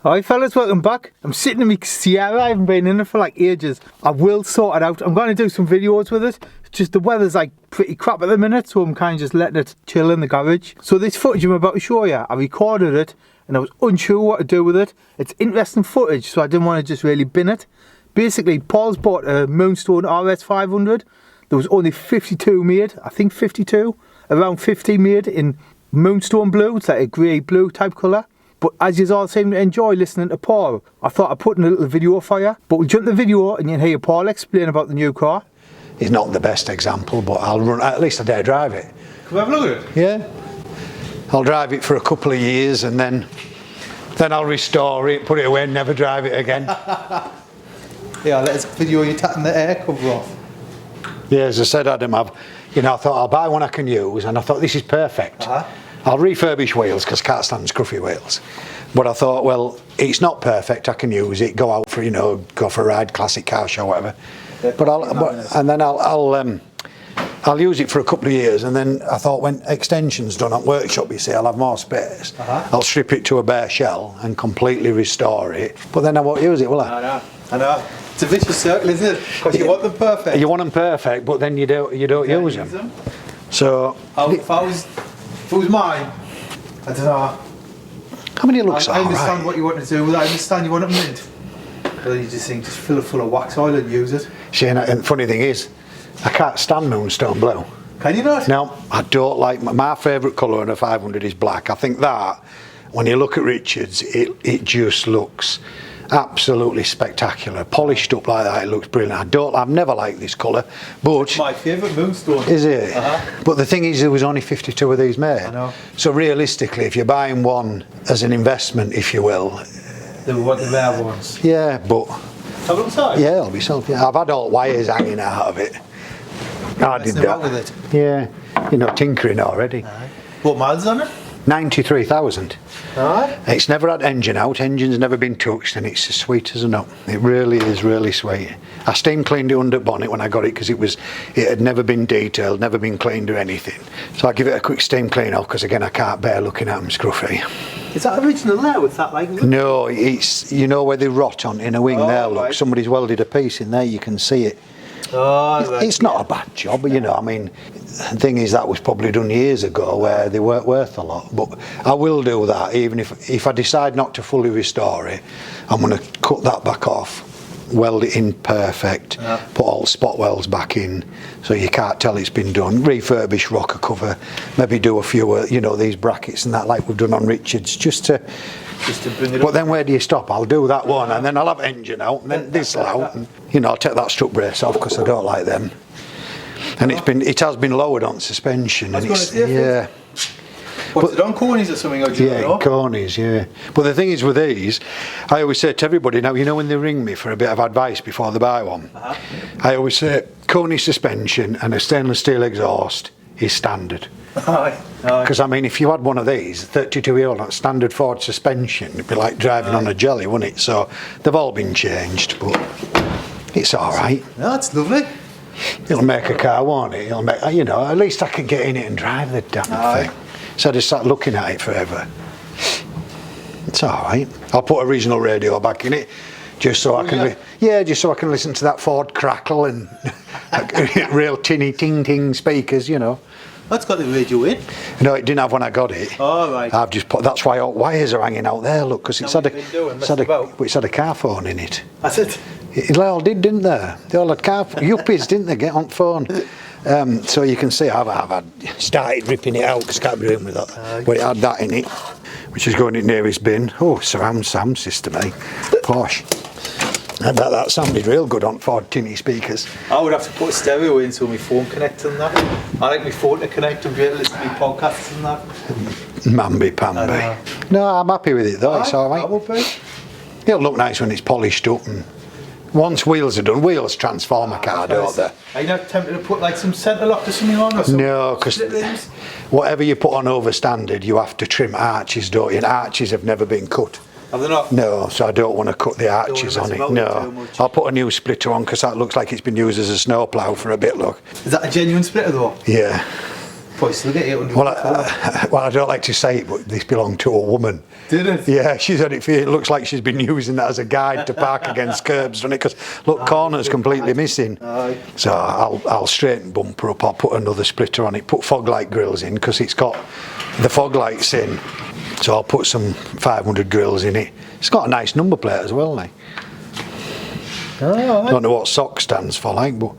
Alright fellas, welcome back. I'm sitting in my Sierra, I haven't been in it for like ages. I will sort it out. I'm going to do some videos with it. It's just the weather's like pretty crap at the minute, so I'm kind of just letting it chill in the garage. So this footage I'm about to show you, I recorded it and I was unsure what to do with it. It's interesting footage, so I didn't want to just really bin it. Basically, Paul's bought a Moonstone RS500. There was only 52 made, I think 52. Around 50 made in Moonstone blue. It's like a grey blue type colour. But as you all seem to enjoy listening to Paul, I thought I'd put in a little video for you. But we'll jump the video and you'll hear Paul explain about the new car. It's not the best example, but I'll run, at least I dare drive it. Can we have a look at it? Yeah. I'll drive it for a couple of years and then I'll restore it, put it away and never drive it again. Yeah, let's video you tapping the air cover off. Yeah, as I said, Adam, I thought I'll buy one I can use, and I thought this is perfect. I'll refurbish wheels because I can't stand scruffy wheels. But I thought, well, it's not perfect, I can use it, go out for, go for a ride, classic car show, whatever. But I'll use it for a couple of years, and then I thought when extension's done on workshop, you see, I'll have more space. I'll strip it to a bare shell and completely restore it. But then I won't use it, will I? I know. It's a vicious circle, isn't it? Because you want them perfect. You want them perfect, but then you don't use them. So if it was mine, I don't know. I mean, it looks I understand alright. what you want to do with it. I understand you want it mint. But then you just think, just fill it full of wax oil and use it. Shane, and the funny thing is, I can't stand Moonstone blue. Can you not? No, I don't like, my favourite colour in a 500 is black. I think that, when you look at Richards, it just looks absolutely spectacular. Polished up like that, it looks brilliant. I've never liked this colour, but it's my favourite Moonstone. Is it? But the thing is, there was only 52 of these made. I know. So realistically, if you're buying one as an investment, if you will, they want the rare ones. Yeah, but have a look inside. Yeah, it'll be something. I've had all wires hanging out of it. I did that. With it. Yeah, tinkering already. What miles on it? 93,000. It's never had engine out, engine's never been touched, and it's as sweet as a nut. It really is really sweet. I steam cleaned it under bonnet when I got it because it had never been detailed, never been cleaned or anything. So I give it a quick steam clean off because again I can't bear looking at them scruffy. Is that original there with that like? No, it's where they rot on in a wing there. Look, somebody's welded a piece in there. You can see it. It's not a bad job, I mean, the thing is that was probably done years ago where they weren't worth a lot, but I will do that even if I decide not to fully restore it. I'm going to cut that back off, weld it in perfect, put all spot welds back in so you can't tell it's been done, refurbish rocker cover, maybe do a few these brackets and that like we've done on Richards just to bring it up. But then where do you stop? I'll do that one and then I'll have engine out and then this out and I'll take that strut brace off because I don't like them. And it has been lowered on suspension and it's What's it on cornies or something? Cornies, yeah. But the thing is with these, I always say to everybody now, when they ring me for a bit of advice before they buy one, I always say cornice suspension and a stainless steel exhaust is standard. Because if you had one of these 32-year-old on standard Ford suspension, it'd be like driving on a jelly, wouldn't it? So they've all been changed, but it's alright. No, that's lovely. It'll make a car, won't it? It'll make, at least I can get in it and drive the damn thing. So I just sat looking at it forever. It's alright. I'll put a regional radio back in it just so I can just so I can listen to that Ford crackle and real tinny ting ting speakers, That's got the radio in. No, it didn't have when I got it. I've just put. That's why all wires are hanging out there. Look, because it's had a car phone in it. That's it. It all did, didn't they? They all had yuppies, didn't they? Get on phone. So you can see I've had started ripping it out because I can't be doing with that. But it had that in it, which is going in nearest bin. Oh, surround sound system, eh? Posh. And that sounded real good on Ford tinny speakers. I would have to put a stereo in so my phone connects and that. I like my phone to connect and be able to listen to my podcasts and that. Mamby-pamby. No, I'm happy with it though, it's alright. I will be. It'll look nice when it's polished up and once wheels are done, wheels transform a car, don't they? Are you not tempted to put like some centre lock or something on? Or something? No, because whatever you put on over standard, you have to trim arches, don't you? And arches have never been cut. Have they not? No, so I don't want to cut the arches on it. No, I'll put a new splitter on because that looks like it's been used as a snowplow for a bit. Look. Is that a genuine splitter though? Yeah. Probably still get 800. Well, I don't like to say it, but this belonged to a woman. Did it? Yeah, she's had it for, it looks like she's been using that as a guide to park against curbs, doesn't it? Because look, corner's completely missing. So I'll straighten bumper up, I'll put another splitter on it, put fog light grills in, because it's got the fog lights in. So I'll put some 500 grills in it. It's got a nice number plate as well, like. Don't know what SOC stands for, like, but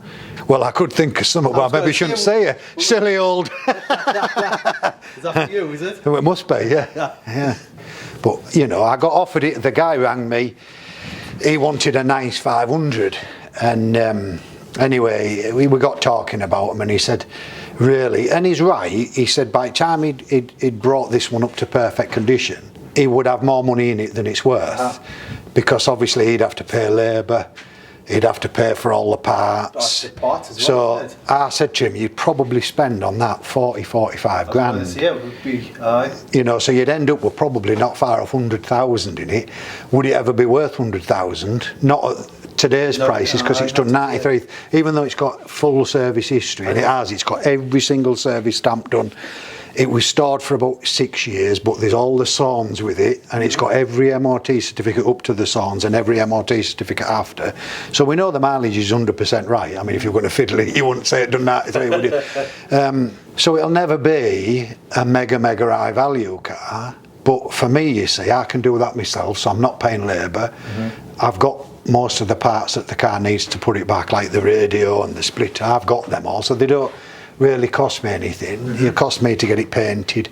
well, I could think of something, but I maybe shouldn't say it. Silly old. Is that for you, is it? It must be, yeah. But you know, I got offered it. The guy rang me. He wanted a nice 500, and anyway, we got talking about him, and he said, really, and he's right. He said by the time he'd brought this one up to perfect condition, he would have more money in it than it's worth, because obviously he'd have to pay labour. He'd have to pay for all the parts. As well, so I said to him, you'd probably spend on that 45 grand. Yeah, it would be, you know, so you'd end up with probably not far off 100,000 in it. Would it ever be worth 100,000? Not at today's prices, because it's done 93, even though it's got full service history, and it's got every single service stamp done. It was stored for about 6 years, but there's all the Sawns with it, and it's got every MOT certificate up to the Sawns and every MOT certificate after. So we know the mileage is 100% right. I mean, if you're going to fiddle it, you wouldn't say it done 93, would you? So it'll never be a mega high value car. But for me, you see, I can do that myself, so I'm not paying labour. I've got most of the parts that the car needs to put it back, like the radio and the splitter. I've got them all, so they don't really cost me anything. It cost me to get it painted,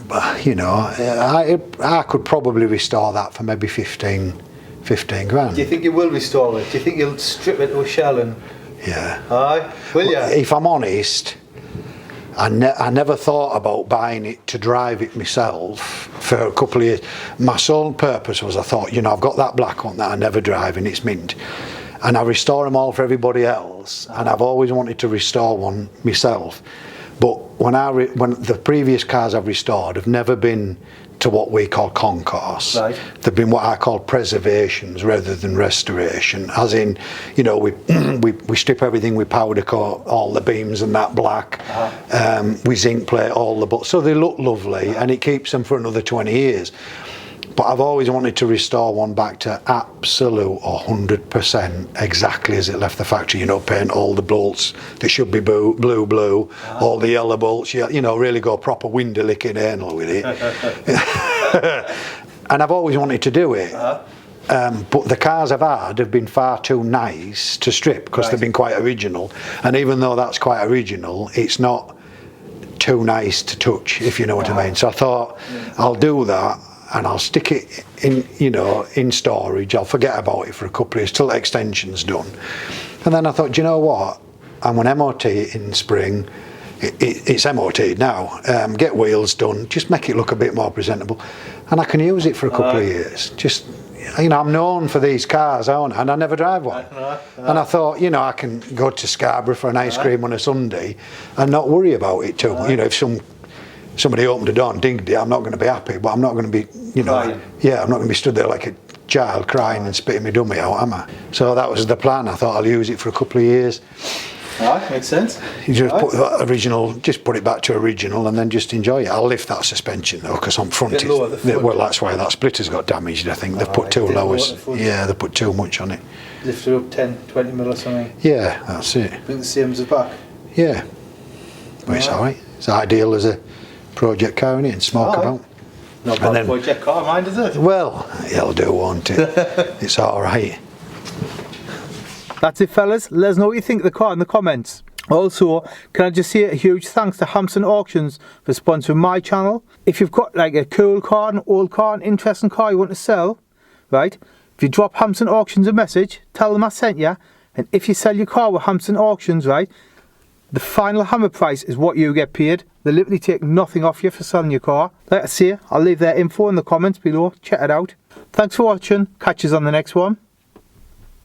but you know, I could probably restore that for maybe 15 grand. Do you think you will restore it? Do you think you'll strip it to a shell and... Yeah. Aye, will you? If I'm honest, I never thought about buying it to drive it myself for a couple of years. My sole purpose was, I thought, you know, I've got that black one that I never drive and it's mint, and I restore them all for everybody else, and I've always wanted to restore one myself. But when the previous cars I've restored have never been to what we call concourse. Right. They've been what I call preservations rather than restoration. As in, you know, we strip everything, we powder coat all the beams and that black. We zinc plate all the butts, so they look lovely, and it keeps them for another 20 years. But I've always wanted to restore one back to absolute 100% exactly as it left the factory. You know, paint all the bolts that should be blue, all the yellow bolts. You know, really go proper window licking anal with it. And I've always wanted to do it. But the cars I've had have been far too nice to strip, because they've been quite original. And even though that's quite original, it's not too nice to touch, if you know what I mean. So I thought, I'll do that, and I'll stick it in, you know, in storage. I'll forget about it for a couple of years till the extension's done. And then I thought, do you know what? I'm going to MOT it in spring. It's MOT'd now. Get wheels done. Just make it look a bit more presentable, and I can use it for a couple of years. Just, you know, I'm known for these cars, aren't I? And I never drive one. And I thought, you know, I can go to Scarborough for an ice cream on a Sunday and not worry about it too. You know, if somebody opened the door and dinged it, I'm not going to be happy, but I'm not going to be, you know, I'm not going to be stood there like a child crying and spitting my dummy out, am I? So that was the plan. I thought I'll use it for a couple of years. Makes sense. You just put that original, just put it back to original, and then just enjoy it. I'll lift that suspension though, because on front, well, that's why that splitter's got damaged. I think they've put too low. Yeah, they put too much on it. Lift it up 10, 20 mil or something. Yeah, that's it. Think the same as the back. Yeah, but it's alright. It's ideal as a project car, isn't it? And smoke about. Not bad project car, mind, is it? Well, it'll do, won't it? It's alright. That's it, fellas. Let us know what you think of the car in the comments. Also, can I just say a huge thanks to Hampson Auctions for sponsoring my channel. If you've got like a cool car, an old car, an interesting car you want to sell, right? If you drop Hampson Auctions a message, tell them I sent you, and if you sell your car with Hampson Auctions, right, the final hammer price is what you get paid. They literally take nothing off you for selling your car. Like I say, I'll leave their info in the comments below. Check it out. Thanks for watching. Catch us on the next one.